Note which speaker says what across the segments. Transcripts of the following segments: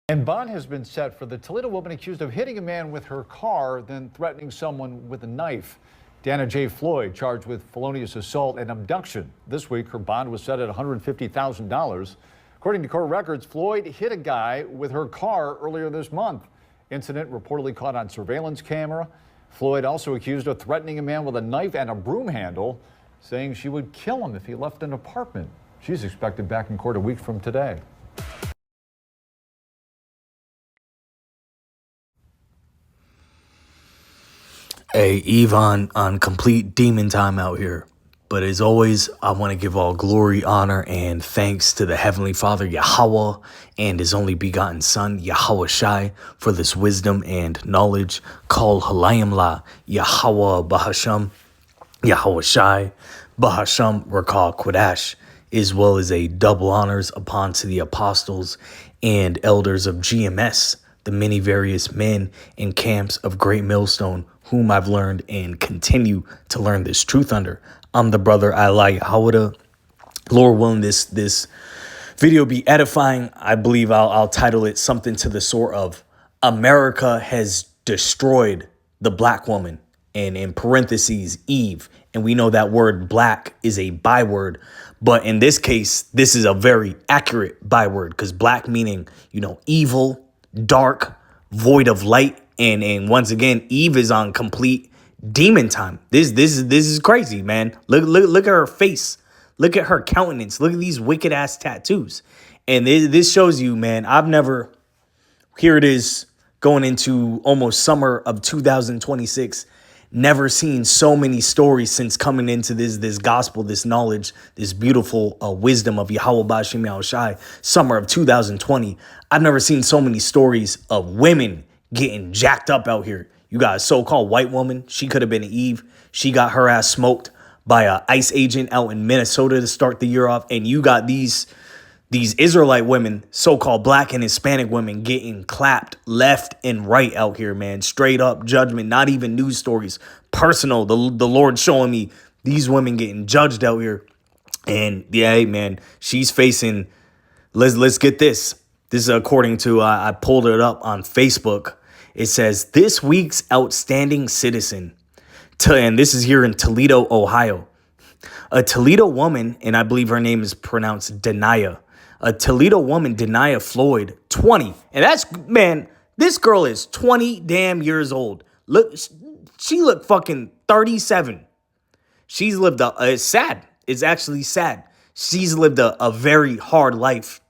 Speaker 1: And bond has been set for the Toledo woman accused of hitting a man with her car, then threatening someone with a knife. Dana J. Floyd charged with felonious assault and abduction. This week, her bond was set at $150,000. According to court records, Floyd hit a guy with her car earlier this month. Incident reportedly caught on surveillance camera. Floyd also accused of threatening a man with a knife and a broom handle, saying she would kill him if he left an apartment. She's expected back in court a week from today.
Speaker 2: Hey, Eve on complete demon time out here. But as always, I want to give all glory, honor, and thanks to the Heavenly Father, Yahweh, and His only begotten Son, Yahweh Shai, for this wisdom and knowledge. Call Halayim La, Yahweh Bahasham, Yahweh Shai, Bahasham Rakal Quadash, as well as a double honors upon to the apostles and elders of GMS, the many various men and camps of Great Millstone, whom I've learned and continue to learn this truth under. I'm the brother Eli Hawada. Lord willing, this video be edifying. I believe I'll title it something to the sort of America has destroyed the black woman, and in parentheses, Eve. And we know that word black is a byword, but in this case, this is a very accurate byword, because black meaning, evil, dark, void of light. And once again, Eve is on complete demon time. This is crazy, man. Look at her face. Look at her countenance. Look at these wicked ass tattoos. And this shows you, man, here it is going into almost summer of 2026. Never seen so many stories since coming into this gospel, this knowledge, this beautiful wisdom of Yahweh Bashim Yahushai, summer of 2020. I've never seen so many stories of women getting jacked up out here. You got a so-called white woman. She could have been Eve. She got her ass smoked by a ICE agent out in Minnesota to start the year off. And you got these Israelite women, so-called black and Hispanic women, getting clapped left and right out here, man. Straight up judgment, not even news stories. Personal, the Lord showing me these women getting judged out here. And yeah, hey, man, she's facing, let's get this. This is according to, I pulled it up on Facebook. It says, this week's outstanding citizen, and this is here in Toledo, Ohio. A Toledo woman, and I believe her name is pronounced Denia. A Toledo woman, Denia Floyd, 20. And that's, man, this girl is 20 damn years old. Look, she looked fucking 37. She's lived it's sad. It's actually sad. She's lived a very hard life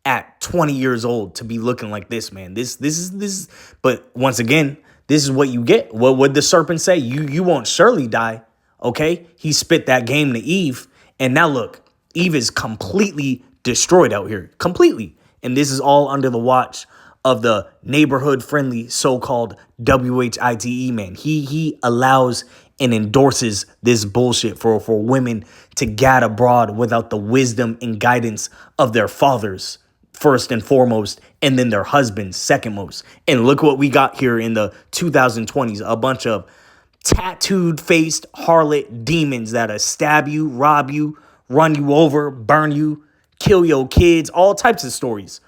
Speaker 2: at 20 years old to be looking like this, man. This is, but once again, this is what you get. What would the serpent say? You won't surely die. Okay. He spit that game to Eve. And now look, Eve is completely destroyed out here, completely. And this is all under the watch of the neighborhood friendly so-called WHITE man. He allows and endorses this bullshit for women to gad abroad without the wisdom and guidance of their fathers, first and foremost, and then their husbands, second most. And look what we got here in the 2020s, a bunch of tattooed-faced harlot demons that'll stab you, rob you, run you over, burn you, kill your kids, all types of stories.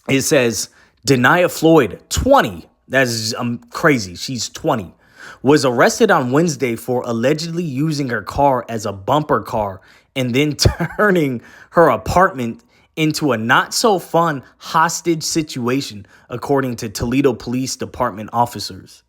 Speaker 2: It says, Denia Floyd, 20, that's crazy, she's 20, was arrested on Wednesday for allegedly using her car as a bumper car and then turning her apartment into a not-so-fun hostage situation, according to Toledo Police Department officers.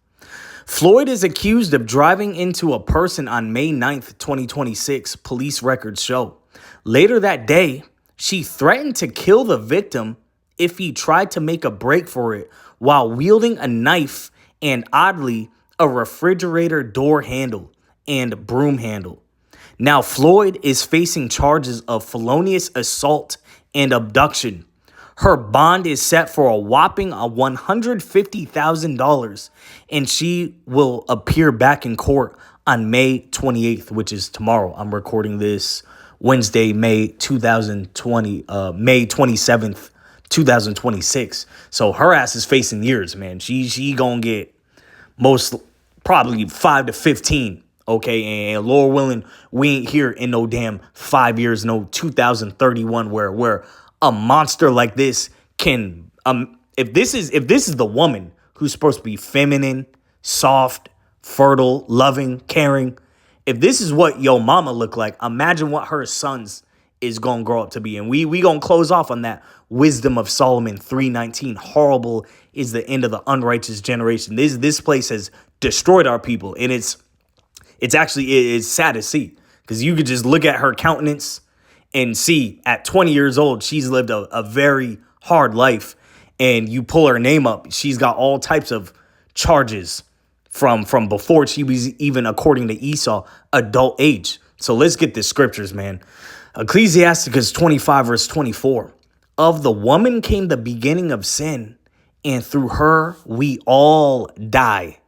Speaker 2: Floyd is accused of driving into a person on May 9th, 2026, police records show. Later that day, she threatened to kill the victim if he tried to make a break for it while wielding a knife and, oddly, a refrigerator door handle and broom handle. Now, Floyd is facing charges of felonious assault and abduction. Her bond is set for a whopping $150,000, and she will appear back in court on May 28th, which is tomorrow. I'm recording this Wednesday, May 27th, 2026. So her ass is facing years, man. She gonna get most probably 5 to 15. Okay, and Lord willing, we ain't here in no damn 5 years, no 2031, where a monster like this can If this is the woman who's supposed to be feminine, soft, fertile, loving, caring, if this is what your mama look like, imagine what her sons is gonna grow up to be. And we gonna close off on that Wisdom of Solomon 3:19. Horrible is the end of the unrighteous generation. This place has destroyed our people, and it's sad to see, because you could just look at her countenance and see at 20 years old she's lived a very hard life, and you pull her name up, she's got all types of charges from before she was even, according to Esau, adult age. So let's get the scriptures, man. Ecclesiasticus 25 verse 24. Of the woman came the beginning of sin, and through her we all die.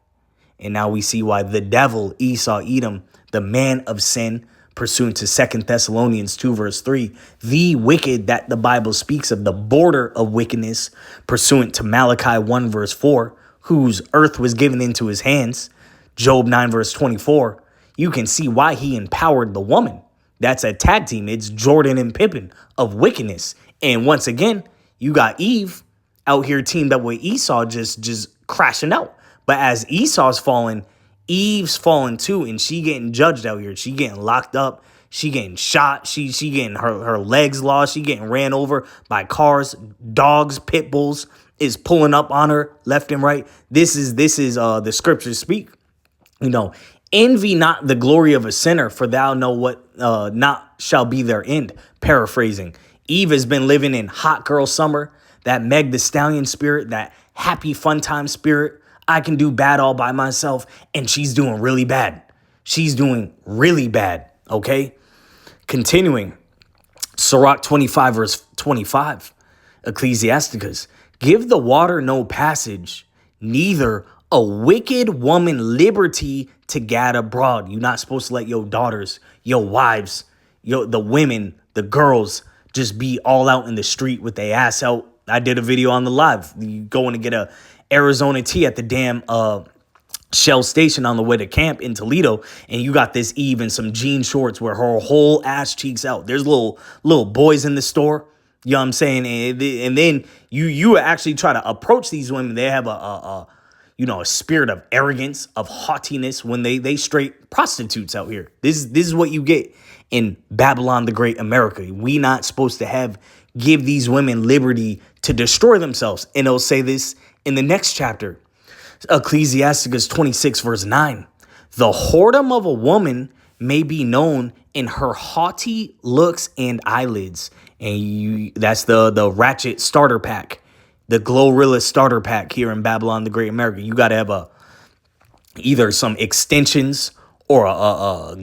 Speaker 2: And now we see why the devil, Esau, Edom, the man of sin, pursuant to 2 Thessalonians 2 verse 3, the wicked that the Bible speaks of, the border of wickedness, pursuant to Malachi 1 verse 4, whose earth was given into his hands, Job 9 verse 24, you can see why he empowered the woman. That's a tag team. It's Jordan and Pippen of wickedness. And once again, you got Eve out here teamed up with Esau, just crashing out. But as Esau's fallen, Eve's fallen too, and she getting judged out here. She getting locked up. She getting shot. She getting her legs lost. She getting ran over by cars, dogs, pit bulls is pulling up on her left and right. This is the scriptures speak. Envy not the glory of a sinner, for thou know what not shall be their end. Paraphrasing. Eve has been living in hot girl summer, that Meg the Stallion spirit, that happy fun time spirit. I can do bad all by myself, and she's doing really bad. She's doing really bad, okay? Continuing, Sirach 25 verse 25, Ecclesiasticus, give the water no passage, neither a wicked woman liberty to gad abroad. You're not supposed to let your daughters, your wives, the women, the girls just be all out in the street with their ass out. I did a video on the live. You going to get a Arizona tea at the damn Shell station on the way to camp in Toledo, and you got this Eve in some jean shorts where her whole ass cheeks out. There's little boys in the store. You know what I'm saying? And then you actually try to approach these women. They have a spirit of arrogance, of haughtiness when they straight prostitutes out here. This is what you get in Babylon the Great America. We not supposed to give these women liberty to destroy themselves. And it'll say this in the next chapter, Ecclesiasticus 26 verse 9. The whoredom of a woman may be known in her haughty looks and eyelids. And that's the Ratchet starter pack, the Glorilla starter pack here in Babylon the Great America. You got to have either some extensions or a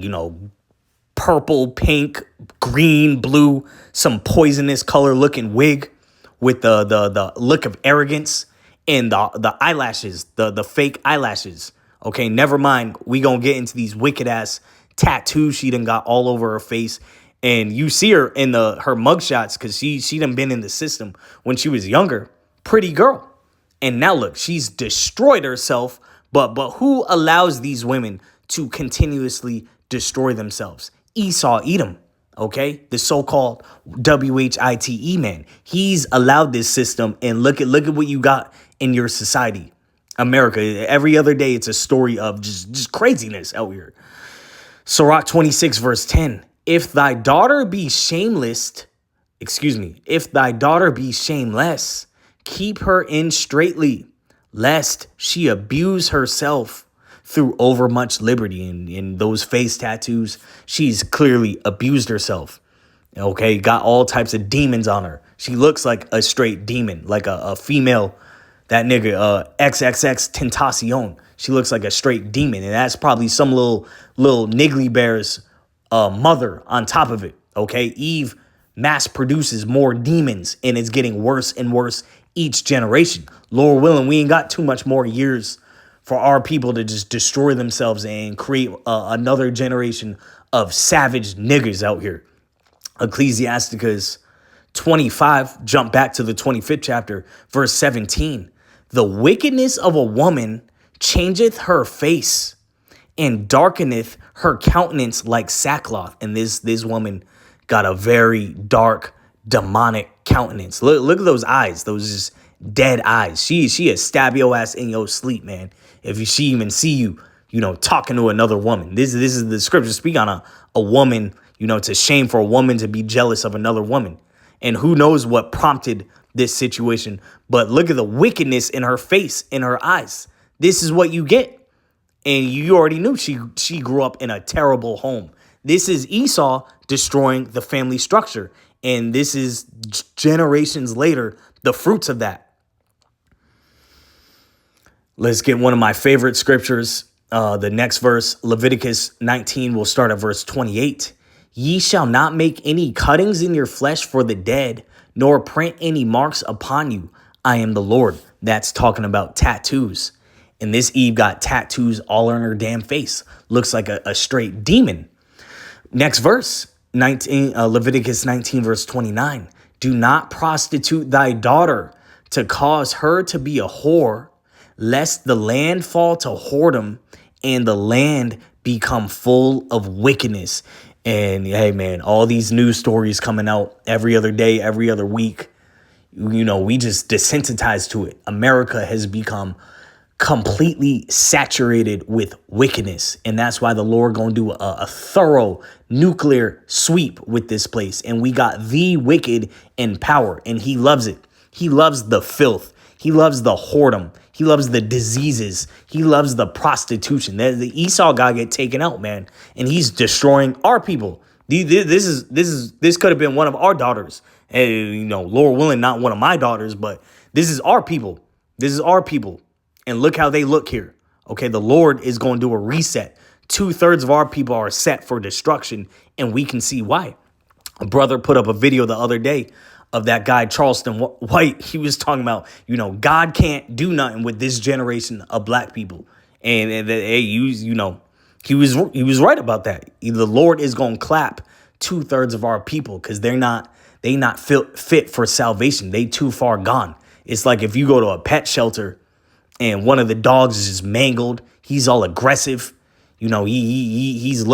Speaker 2: purple, pink, green, blue, some poisonous color looking wig with the look of arrogance, and the eyelashes, the fake eyelashes. Okay, never mind. We gonna get into these wicked ass tattoos she done got all over her face. And you see her in her mugshots, because she done been in the system when she was younger. Pretty girl. And now look, she's destroyed herself. But who allows these women to continuously destroy themselves? Esau, Edom. Okay, the so-called WHITE man. He's allowed this system, and look at what you got in your society, America. Every other day, it's a story of just craziness out here. Sirach 26 verse 10. If thy daughter be shameless, keep her in straitly, lest she abuse herself through overmuch liberty. And in those face tattoos, she's clearly abused herself. Okay, got all types of demons on her. She looks like a straight demon, like a female, that nigga, XXX Tentacion. She looks like a straight demon, and that's probably some little niggly bear's mother on top of it. Okay, Eve mass produces more demons, and it's getting worse and worse each generation. Lord willing, we ain't got too much more years for our people to just destroy themselves and create another generation of savage niggers out here. Ecclesiasticus 25, jump back to the 25th chapter, verse 17. The wickedness of a woman changeth her face, and darkeneth her countenance like sackcloth. And this woman got a very dark, demonic countenance. Look at those eyes, those just dead eyes. She'll stab your ass in your sleep, man. If she even see you, talking to another woman. This is the scripture speak on a woman. It's a shame for a woman to be jealous of another woman. And who knows what prompted this situation. But look at the wickedness in her face, in her eyes. This is what you get. And you already knew she grew up in a terrible home. This is Esau destroying the family structure. And this is generations later, the fruits of that. Let's get one of my favorite scriptures. The next verse, Leviticus 19, will start at verse 28. Ye shall not make any cuttings in your flesh for the dead, nor print any marks upon you. I am the Lord. That's talking about tattoos. And this Eve got tattoos all on her damn face. Looks like a straight demon. Next verse, Leviticus 19, verse 29. Do not prostitute thy daughter to cause her to be a whore, lest the land fall to whoredom and the land become full of wickedness. And hey, man, all these news stories coming out every other day, every other week. We just desensitized to it. America has become completely saturated with wickedness. And that's why the Lord going to do a thorough nuclear sweep with this place. And we got the wicked in power, and he loves it. He loves the filth. He loves the whoredom. He loves the diseases. He loves the prostitution. The Esau guy get taken out, man. And he's destroying our people. This could have been one of our daughters. And, Lord willing, not one of my daughters, but this is our people. This is our people. And look how they look here. Okay, the Lord is going to do a reset. 2/3 of our people are set for destruction, and we can see why. A brother put up a video the other day of that guy, Charleston White. He was talking about, God can't do nothing with this generation of black people. And he was right about that. The Lord is going to clap 2/3 of our people because they not fit for salvation. They too far gone. It's like if you go to a pet shelter and one of the dogs is just mangled, he's all aggressive. He's he's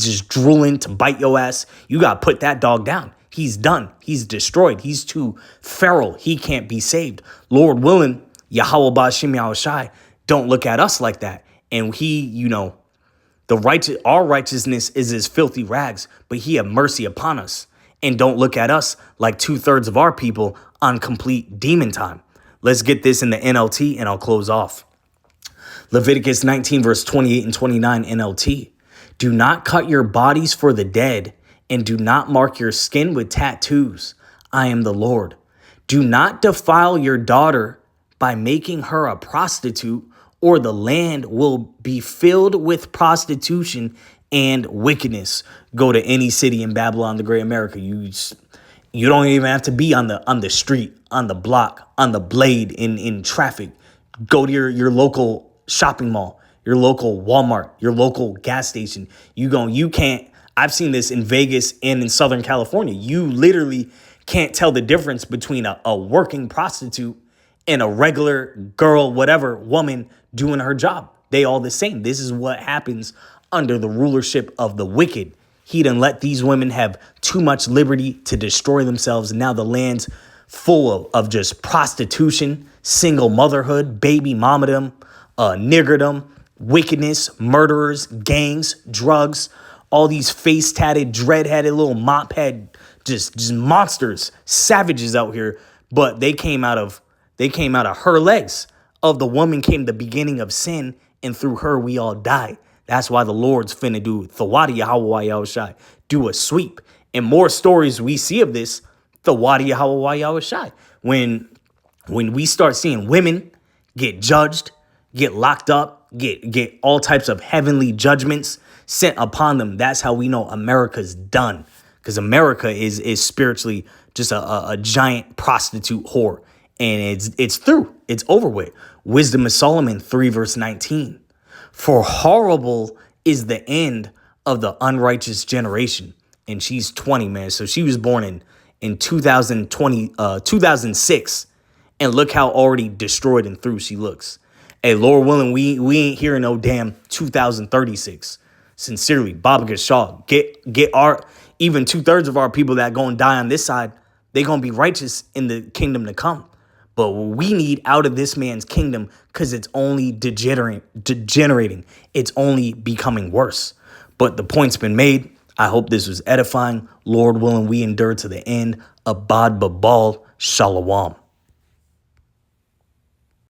Speaker 2: just drooling to bite your ass. You got to put that dog down. He's done. He's destroyed. He's too feral. He can't be saved. Lord willing, Yahweh Ba'Shem Yahushai, don't look at us like that. And our righteousness is as filthy rags, but he have mercy upon us. And don't look at us like 2/3 of our people on complete demon time. Let's get this in the NLT and I'll close off. Leviticus 19, verse 28 and 29 NLT. Do not cut your bodies for the dead, and do not mark your skin with tattoos. I am the Lord. Do not defile your daughter by making her a prostitute, or the land will be filled with prostitution and wickedness. Go to any city in Babylon, the Great America. You don't even have to be on the street, on the block, on the blade, in traffic. Go to your local shopping mall, your local Walmart, your local gas station. You can't. I've seen this in Vegas and in Southern California. You literally can't tell the difference between a working prostitute and a regular girl, whatever, woman doing her job. They all the same. This is what happens under the rulership of the wicked. He done let these women have too much liberty to destroy themselves. And now the land's full of just prostitution, single motherhood, baby mamadom, niggerdom, wickedness, murderers, gangs, drugs, all these face-tatted, dread-headed little mop-head, just monsters, savages out here. But they came out of her legs. Of the woman came the beginning of sin, and through her we all die. That's why the Lord's finna do Thawadi Yahweh Yahushai, do a sweep. And more stories we see of this, Thawadi Yahweh Yahushai. When we start seeing women get judged, get locked up, get all types of heavenly judgments sent upon them, that's how we know America's done. Because America is spiritually just a giant prostitute whore. And it's through. It's over with. Wisdom of Solomon 3 verse 19. For horrible is the end of the unrighteous generation. And she's 20, man. So she was born in 2006. And look how already destroyed and through she looks. Hey, Lord willing, we ain't hearing no damn 2036. Sincerely, Baba Gashal, get our, even 2/3 of our people that gonna die on this side, they gonna be righteous in the kingdom to come. But what we need out of this man's kingdom, because it's only degenerating. It's only becoming worse. But the point's been made. I hope this was edifying. Lord willing, we endure to the end. Abad Babal. Shalom.